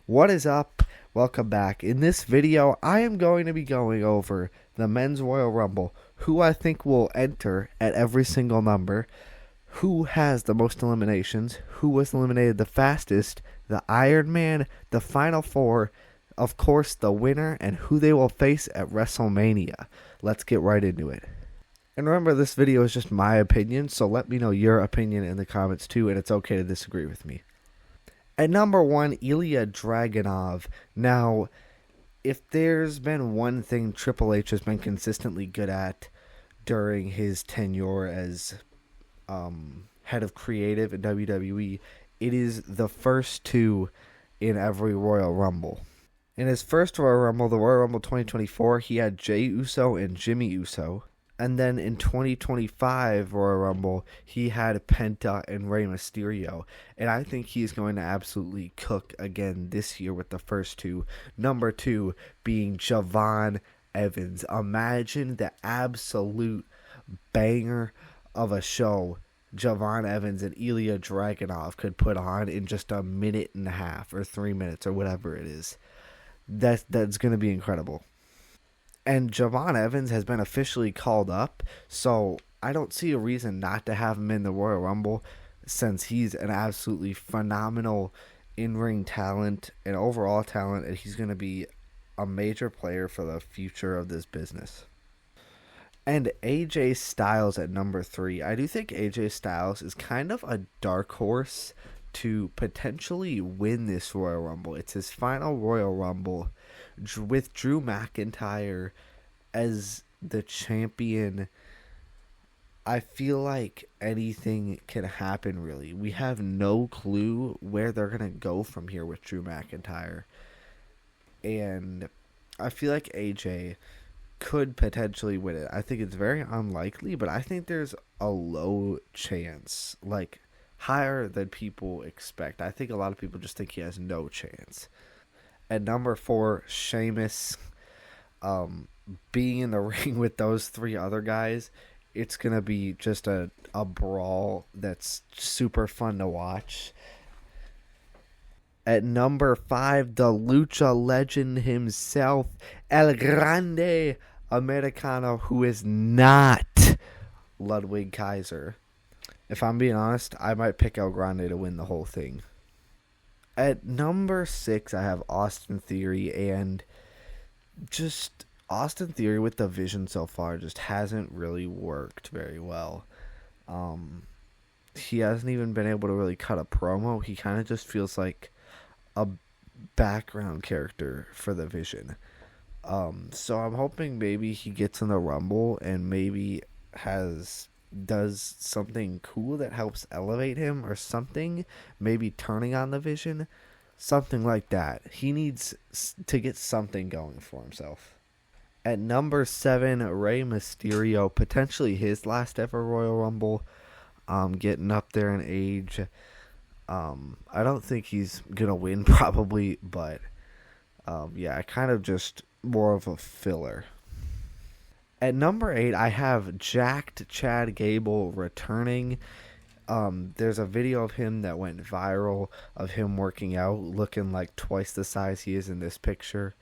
What is up? Welcome back. In this video, I am going to be going over the Men's Royal Rumble, who I think will enter at every single number, who has the most eliminations, who was eliminated the fastest, the Iron Man, the Final Four, of course the winner, and who they will face at WrestleMania. Let's get right into it. And remember, this video is just my opinion, so let me know your opinion in the comments too, and it's okay to disagree with me. At number 1, Ilya Dragunov. Now, if there's been one thing Triple H has been consistently good at during his tenure as head of creative at WWE, it is the first two in every Royal Rumble. In his first Royal Rumble, the Royal Rumble 2024, he had Jey Uso and Jimmy Uso. And then in 2025 Royal Rumble, he had Penta and Rey Mysterio. And I think he's going to absolutely cook again this year with the first two. Number 2 being Javon Evans. Imagine the absolute banger of a show Javon Evans and Ilya Dragunov could put on in just a minute and a half or 3 minutes or whatever it is. That's going to be incredible. And Javon Evans has been officially called up, so I don't see a reason not to have him in the Royal Rumble since he's an absolutely phenomenal in-ring talent and overall talent, and he's going to be a major player for the future of this business. And AJ Styles at number 3. I do think AJ Styles is kind of a dark horse to potentially win this Royal Rumble. It's his final Royal Rumble with Drew McIntyre as the champion. I feel like anything can happen, really. We have no clue where they're going to go from here with Drew McIntyre. And I feel like AJ could potentially win it. I think it's very unlikely, but I think there's a low chance, like higher than people expect. I think a lot of people just think he has no chance. At number 4, Sheamus. Being in the ring with those 3 other guys, it's going to be just a brawl that's super fun to watch. At number 5, the Lucha legend himself, El Grande Americano, who is not Ludwig Kaiser. If I'm being honest, I might pick El Grande to win the whole thing. At number 6, I have Austin Theory, and just Austin Theory with the vision so far just hasn't really worked very well. He hasn't even been able to really cut a promo. He kind of just feels like a background character for the vision. So I'm hoping maybe he gets in the Rumble and maybe does something cool that helps elevate him or something, maybe turning on the vision, something like that. He needs to get something going for himself. At number 7, Rey Mysterio, potentially his last ever Royal Rumble, getting up there in age. I don't think he's gonna win probably, but yeah, kind of just more of a filler. At number 8, I have jacked Chad Gable returning. There's a video of him that went viral of him working out, looking like twice the size he is in this picture.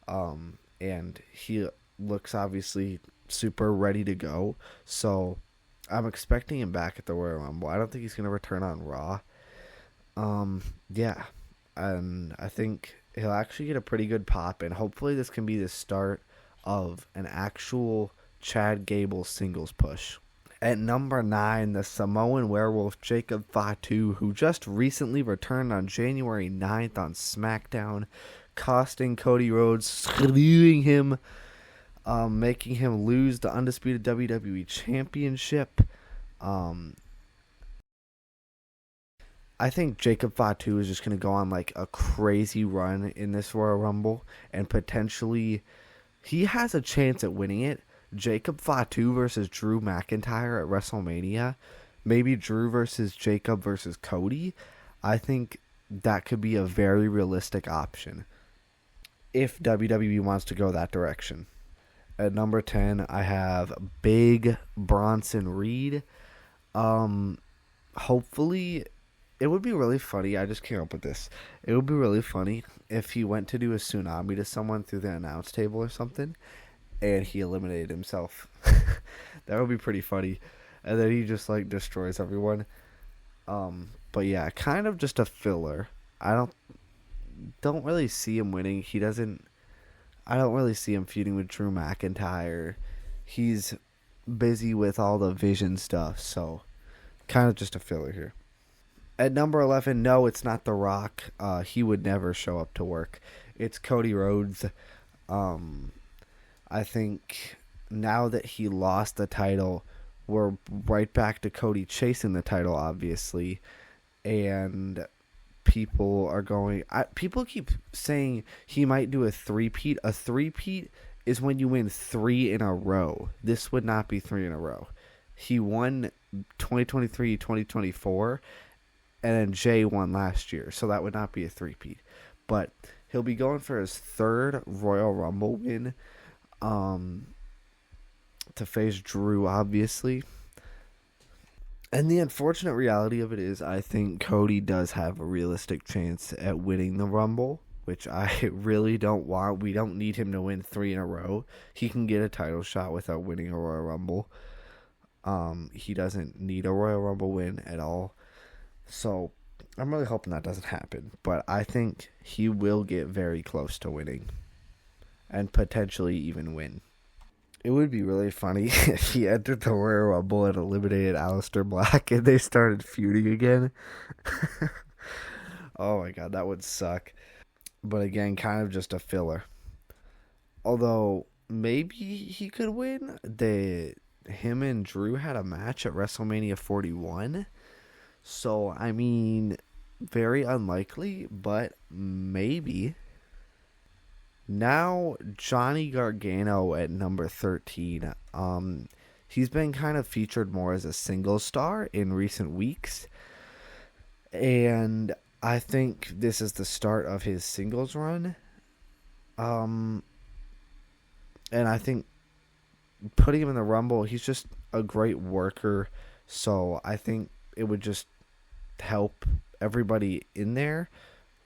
And he looks obviously super ready to go. So I'm expecting him back at the Royal Rumble. I don't think he's going to return on Raw. Yeah. And I think he'll actually get a pretty good pop, and hopefully this can be the start of an actual Chad Gable singles push. At number 9, the Samoan werewolf Jacob Fatu, who just recently returned on January 9th on SmackDown, costing Cody Rhodes, screwing him, making him lose the undisputed WWE Championship. I think Jacob Fatu is just going to go on like a crazy run in this Royal Rumble, and potentially he has a chance at winning it. Jacob Fatu versus Drew McIntyre at WrestleMania. Maybe Drew versus Jacob versus Cody. I think that could be a very realistic option if WWE wants to go that direction. At number 10, I have Big Bronson Reed. Hopefully It would be really funny. I just came up with this. It would be really funny if he went to do a tsunami to someone through the announce table or something, and he eliminated himself. That would be pretty funny. And then he just like destroys everyone. But yeah, kind of just a filler. I don't really see him winning. He doesn't. I don't really see him feuding with Drew McIntyre. He's busy with all the Vision stuff, so kind of just a filler here. At number 11, no, it's not The Rock. He would never show up to work. It's Cody Rhodes. Um, I think now that he lost the title, we're right back to Cody chasing the title, obviously. And people keep saying he might do a three-peat. A three-peat is when you win 3 in a row. This would not be 3 in a row. He won 2023, 2024, and then Jay won last year, so that would not be a three-peat. But he'll be going for his 3rd Royal Rumble win, to face Drew, obviously. And the unfortunate reality of it is, I think Cody does have a realistic chance at winning the Rumble, which I really don't want. We don't need him to win 3 in a row. He can get a title shot without winning a Royal Rumble. He doesn't need a Royal Rumble win at all. So I'm really hoping that doesn't happen. But I think he will get very close to winning and potentially even win. It would be really funny if he entered the Royal Rumble and eliminated Aleister Black and they started feuding again. Oh my god, that would suck. But again, kind of just a filler. Although, maybe he could win. Him and Drew had a match at WrestleMania 41. So, I mean, very unlikely, but maybe. Now, Johnny Gargano at number 13. He's been kind of featured more as a single star in recent weeks. And I think this is the start of his singles run. And I think putting him in the Rumble, he's just a great worker. So I think it would just help everybody in there.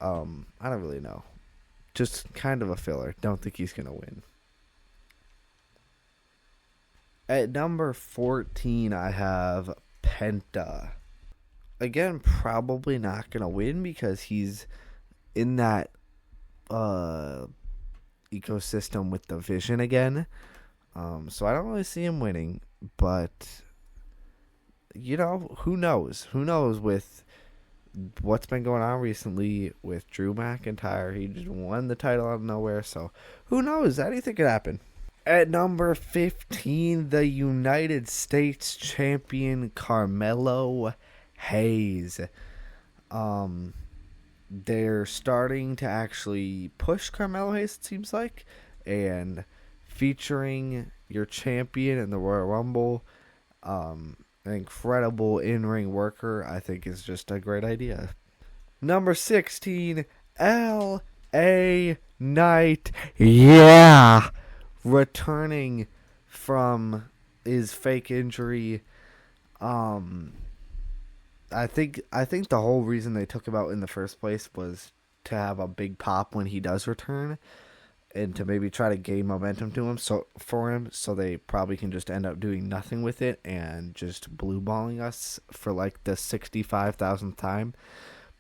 I don't really know. Just kind of a filler. Don't think he's going to win. At number 14, I have Penta. Again, probably not going to win because he's in that ecosystem with the Vision again. So I don't really see him winning. But, who knows? Who knows with what's been going on recently with Drew McIntyre. He just won the title out of nowhere, so who knows? Anything could happen. At number 15, the United States champion Carmelo Hayes. They're starting to actually push Carmelo Hayes, it seems like, and featuring your champion in the Royal Rumble. An incredible in-ring worker, I think, is just a great idea. Number 16, L.A. Knight. Yeah! Returning from his fake injury. I think the whole reason they took him out in the first place was to have a big pop when he does return. And to maybe try to gain momentum to him, so they probably can just end up doing nothing with it and just blue balling us for like the 65,000th time.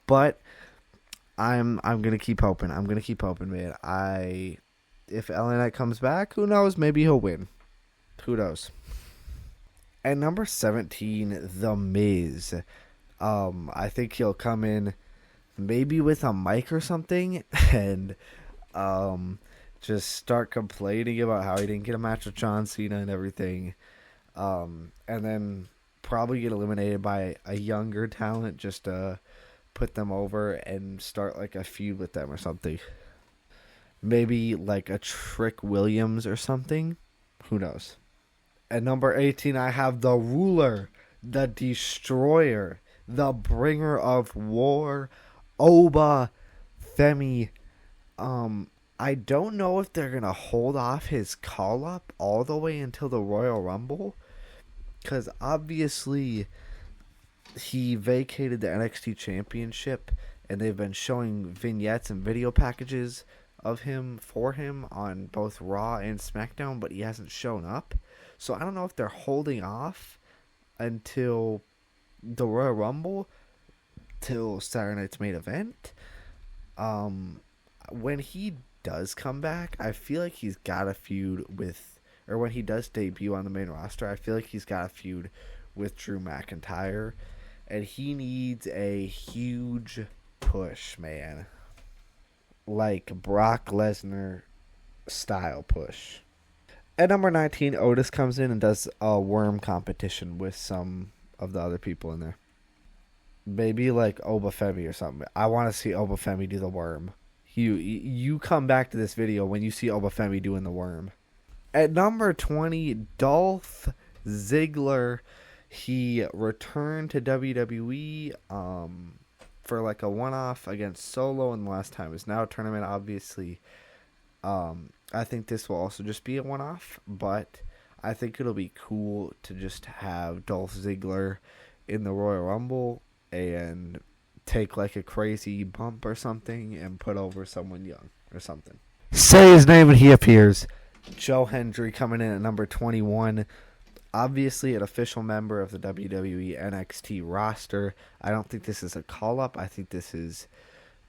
But I'm gonna keep hoping. I'm gonna keep hoping, man. If LA Knight comes back, who knows? Maybe he'll win. Who knows? At number 17, The Miz. I think he'll come in maybe with a mic or something and just start complaining about how he didn't get a match with John Cena and everything. And then probably get eliminated by a younger talent just to put them over and start like a feud with them or something. Maybe like a Trick Williams or something. Who knows? At number 18, I have the Ruler, the Destroyer, the Bringer of War, Oba Femi. I don't know if they're going to hold off his call-up all the way until the Royal Rumble. Because obviously he vacated the NXT Championship, and they've been showing vignettes and video packages of him for him on both Raw and SmackDown, but he hasn't shown up. So I don't know if they're holding off until the Royal Rumble, till Saturday night's main event. When he does come back, I feel like he's got a feud with, or when he does debut on the main roster, I feel like he's got a feud with Drew McIntyre, and he needs a huge push, man. Like Brock Lesnar style push. At number 19, Otis comes in and does a worm competition with some of the other people in there. Maybe like Obafemi or something. I want to see Obafemi do the worm. You come back to this video when you see Obafemi doing the worm. At number 20, Dolph Ziggler. He returned to WWE for like a one-off against Solo, and the last time is now a tournament, obviously. I think this will also just be a one-off, but I think it'll be cool to just have Dolph Ziggler in the Royal Rumble and take like a crazy bump or something and put over someone young or something. Say his name and he appears. Joe Hendry coming in at number 21. Obviously an official member of the WWE NXT roster. I don't think this is a call-up. I think this is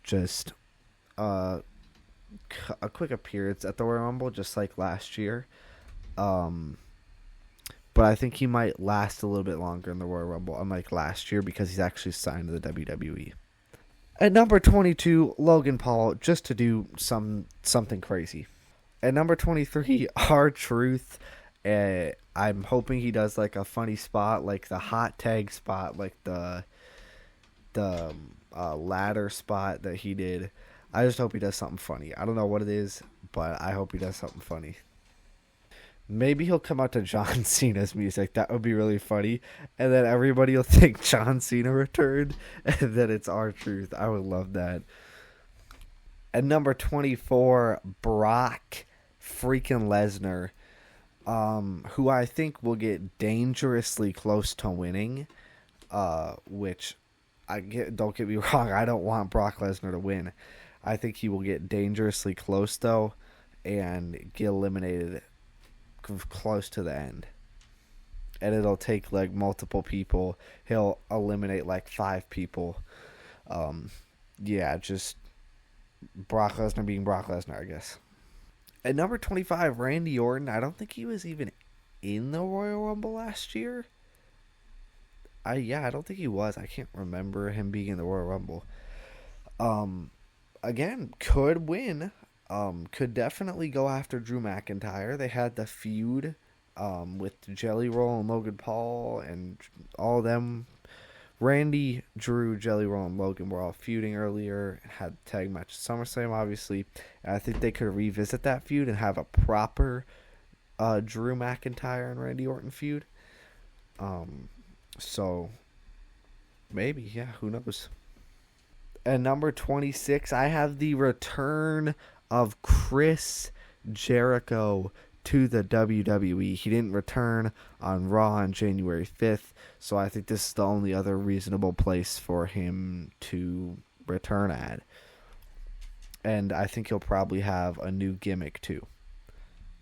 just a quick appearance at the Royal Rumble, just like last year. But I think he might last a little bit longer in the Royal Rumble, unlike last year, because he's actually signed to the WWE. At number 22, Logan Paul, just to do something crazy. At number 23, R-Truth. I'm hoping he does like a funny spot, like the hot tag spot, like the ladder spot that he did. I just hope he does something funny. I don't know what it is, but I hope he does something funny. Maybe he'll come out to John Cena's music. That would be really funny. And then everybody will think John Cena returned, and then it's R-Truth. I would love that. At number 24, Brock freaking Lesnar, who I think will get dangerously close to winning, which don't get me wrong, I don't want Brock Lesnar to win. I think he will get dangerously close, though, and get eliminated close to the end. And it'll take, like, multiple people. He'll eliminate, like, 5 people. Just Brock Lesnar being Brock Lesnar, I guess. At number 25, Randy Orton. I don't think he was even in the Royal Rumble last year. I don't think he was. I can't remember him being in the Royal Rumble. Again, could win. Could definitely go after Drew McIntyre. They had the feud with Jelly Roll and Logan Paul and all of them. Randy, Drew, Jelly Roll, and Logan were all feuding earlier. Had tag match at SummerSlam, obviously. And I think they could revisit that feud and have a proper Drew McIntyre and Randy Orton feud. So maybe, who knows? At number 26, I have the return of Chris Jericho to the WWE. He didn't return on Raw on January 5th, so I think this is the only other reasonable place for him to return at. And I think he'll probably have a new gimmick too.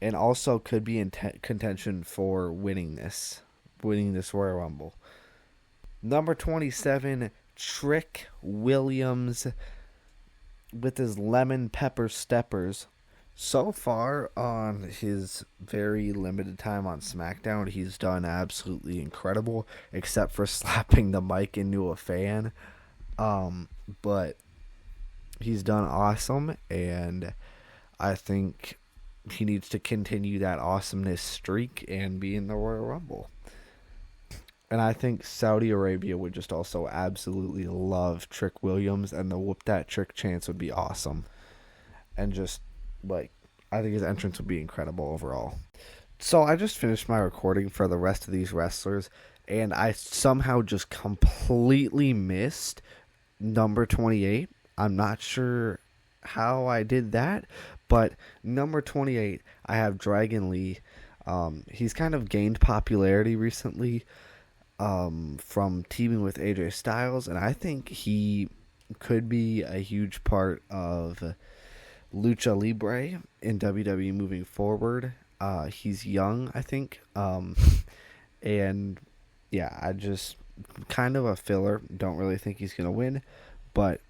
And also could be in contention for winning this Royal Rumble. Number 27, Trick Williams with his lemon pepper steppers. So far on his very limited time on SmackDown, he's done absolutely incredible, except for slapping the mic into a fan. But he's done awesome, and I think he needs to continue that awesomeness streak and be in the Royal Rumble. And I think Saudi Arabia would just also absolutely love Trick Williams, and the Whoop That Trick chance would be awesome. And just, like, I think his entrance would be incredible overall. So I just finished my recording for the rest of these wrestlers, and I somehow just completely missed number 28. I'm not sure how I did that, but number 28, I have Dragon Lee. He's kind of gained popularity recently. from teaming with AJ Styles, and I think he could be a huge part of Lucha Libre in WWE moving forward. He's young, I think, and yeah, I just kind of a filler. Don't really think he's gonna win, but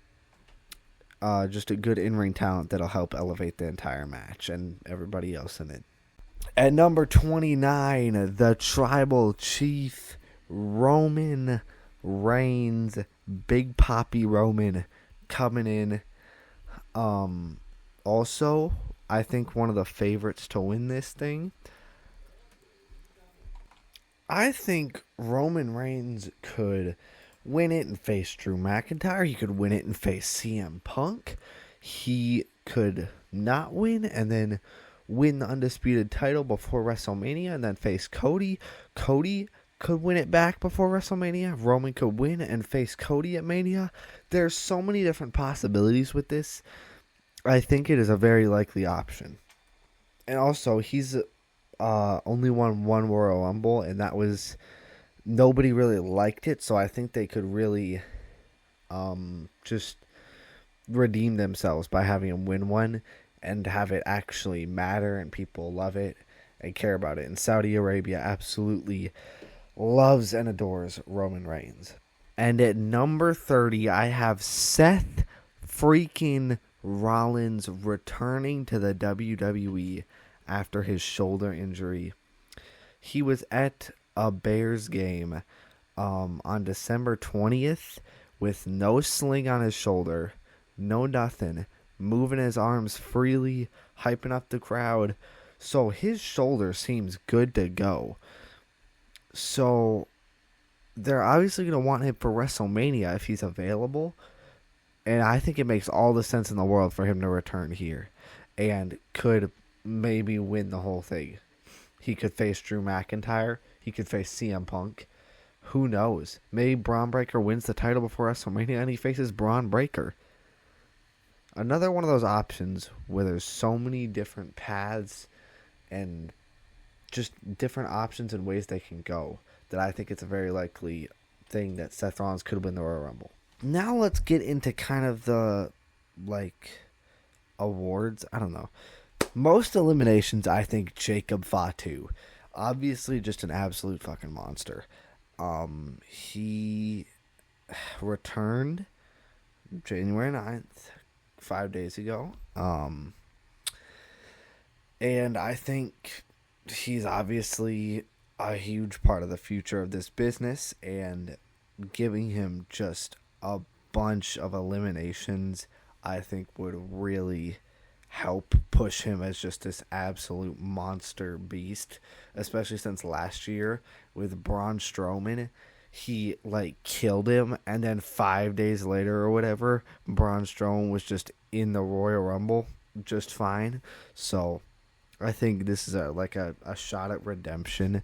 just a good in-ring talent that'll help elevate the entire match and everybody else in it. At number 29, the Tribal Chief, Roman Reigns, Big Papi Roman, coming in. Also, I think one of the favorites to win this thing. I think Roman Reigns could win it and face Drew McIntyre. He could win it and face CM Punk. He could not win and then win the undisputed title before WrestleMania and then face Cody. Cody could win it back before WrestleMania. Roman could win and face Cody at Mania. There's so many different possibilities with this. I think it is a very likely option. And also, he's only won one Royal Rumble, and that was... Nobody really liked it, so I think they could really just redeem themselves by having him win one and have it actually matter and people love it and care about it. And Saudi Arabia absolutely loves and adores Roman Reigns. And at number 30, I have Seth freaking Rollins returning to the WWE after his shoulder injury. He was at a Bears game on December 20th with no sling on his shoulder, no nothing, moving his arms freely, hyping up the crowd. So his shoulder seems good to go. So they're obviously going to want him for WrestleMania if he's available. And I think it makes all the sense in the world for him to return here and could maybe win the whole thing. He could face Drew McIntyre. He could face CM Punk. Who knows? Maybe Braun Breaker wins the title before WrestleMania and he faces Braun Breaker. Another one of those options where there's so many different paths and just different options and ways they can go that I think it's a very likely thing that Seth Rollins could win the Royal Rumble. Now let's get into kind of the, awards. I don't know. Most eliminations, I think Jacob Fatu. Obviously just an absolute fucking monster. He returned January 9th, 5 days ago. And I think he's obviously a huge part of the future of this business, and giving him just a bunch of eliminations, I think would really help push him as just this absolute monster beast, especially since last year with Braun Strowman. He killed him, and then 5 days later or whatever, Braun Strowman was just in the Royal Rumble just fine. So I think this is a shot at redemption,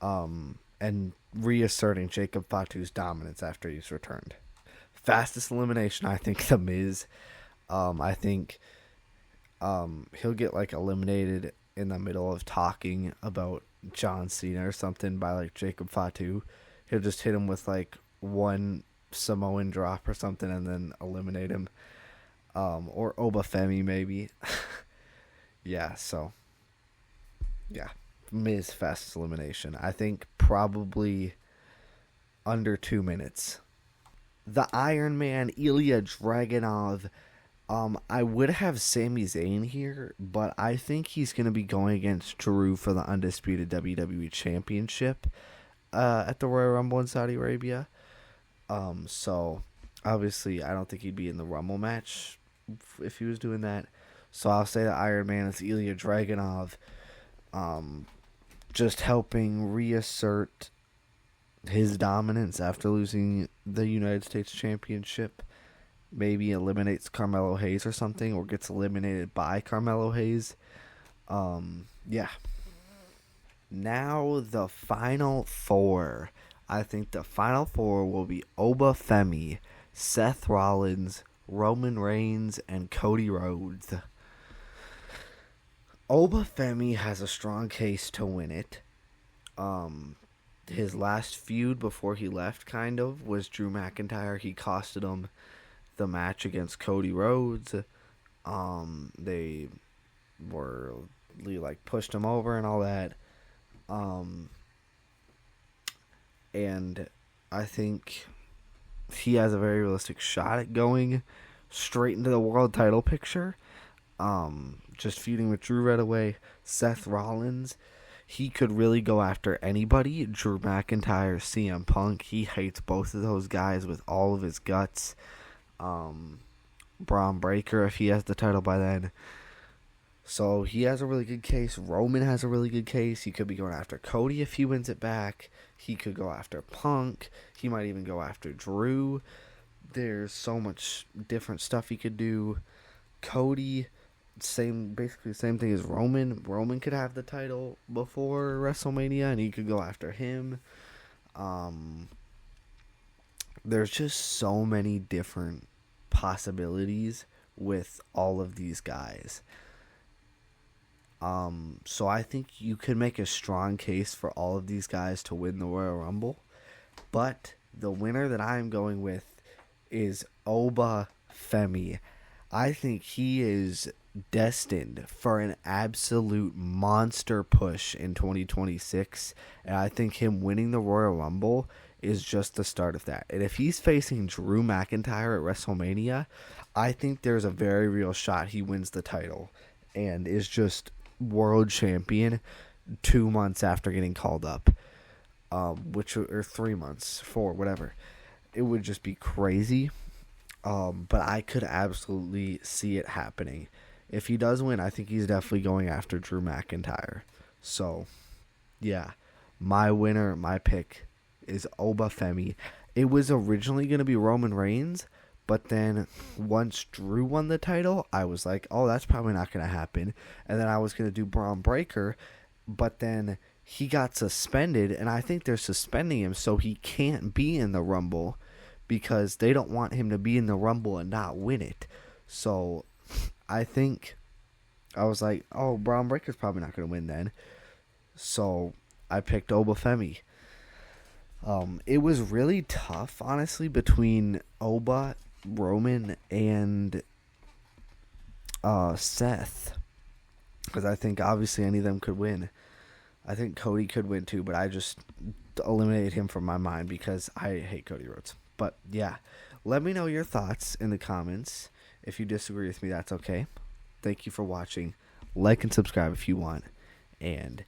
and reasserting Jacob Fatu's dominance after he's returned. Fastest elimination, I think The Miz. I think he'll get eliminated in the middle of talking about John Cena or something by Jacob Fatu. He'll just hit him with one Samoan drop or something and then eliminate him. Or Obafemi maybe. Yeah, so yeah, Miz fastest elimination. I think probably under 2 minutes. The Iron Man, Ilya Dragunov. I would have Sami Zayn here, but I think he's going to be going against Drew for the undisputed WWE Championship at the Royal Rumble in Saudi Arabia. So obviously I don't think he'd be in the Rumble match if he was doing that. So I'll say the Iron Man is Ilya Dragunov, just helping reassert his dominance after losing the United States Championship. Maybe eliminates Carmelo Hayes or something, or gets eliminated by Carmelo Hayes. Yeah. Now the final four. I think the final four will be Obafemi, Seth Rollins, Roman Reigns, and Cody Rhodes. Obafemi has a strong case to win it. his last feud before he left, kind of, was Drew McIntyre. He costed him the match against Cody Rhodes. They were like pushed him over and all that. And I think he has a very realistic shot at going straight into the world title picture. Just feuding with Drew right away. Seth Rollins, he could really go after anybody. Drew McIntyre, CM Punk, he hates both of those guys with all of his guts. Braun Breaker, if he has the title by then. So he has a really good case. Roman has a really good case. He could be going after Cody if he wins it back. He could go after Punk. He might even go after Drew. There's so much different stuff he could do. Cody, basically the same thing as Roman. Roman could have the title before WrestleMania, and he could go after him. There's just so many different possibilities with all of these guys. So I think you could make a strong case for all of these guys to win the Royal Rumble. But the winner that I'm going with is Oba Femi. I think he is destined for an absolute monster push in 2026. And I think him winning the Royal Rumble is just the start of that. And if he's facing Drew McIntyre at WrestleMania, I think there's a very real shot he wins the title and is just world champion 2 months after getting called up, or 3 months, 4, whatever. It would just be crazy. But I could absolutely see it happening. If he does win, I think he's definitely going after Drew McIntyre. So, yeah, my winner, my pick is Oba Femi. It was originally going to be Roman Reigns, but then once Drew won the title, I was like, oh, that's probably not going to happen. And then I was going to do Braun Breaker, but then he got suspended, and I think they're suspending him so he can't be in the Rumble because they don't want him to be in the Rumble and not win it. So I think I was like, oh, Braun Breaker's probably not going to win then. So I picked Oba Femi. It was really tough, honestly, between Oba, Roman, and Seth, because I think obviously any of them could win. I think Cody could win too, but I just eliminated him from my mind because I hate Cody Rhodes. But yeah, let me know your thoughts in the comments. If you disagree with me, that's okay. Thank you for watching. Like and subscribe if you want, and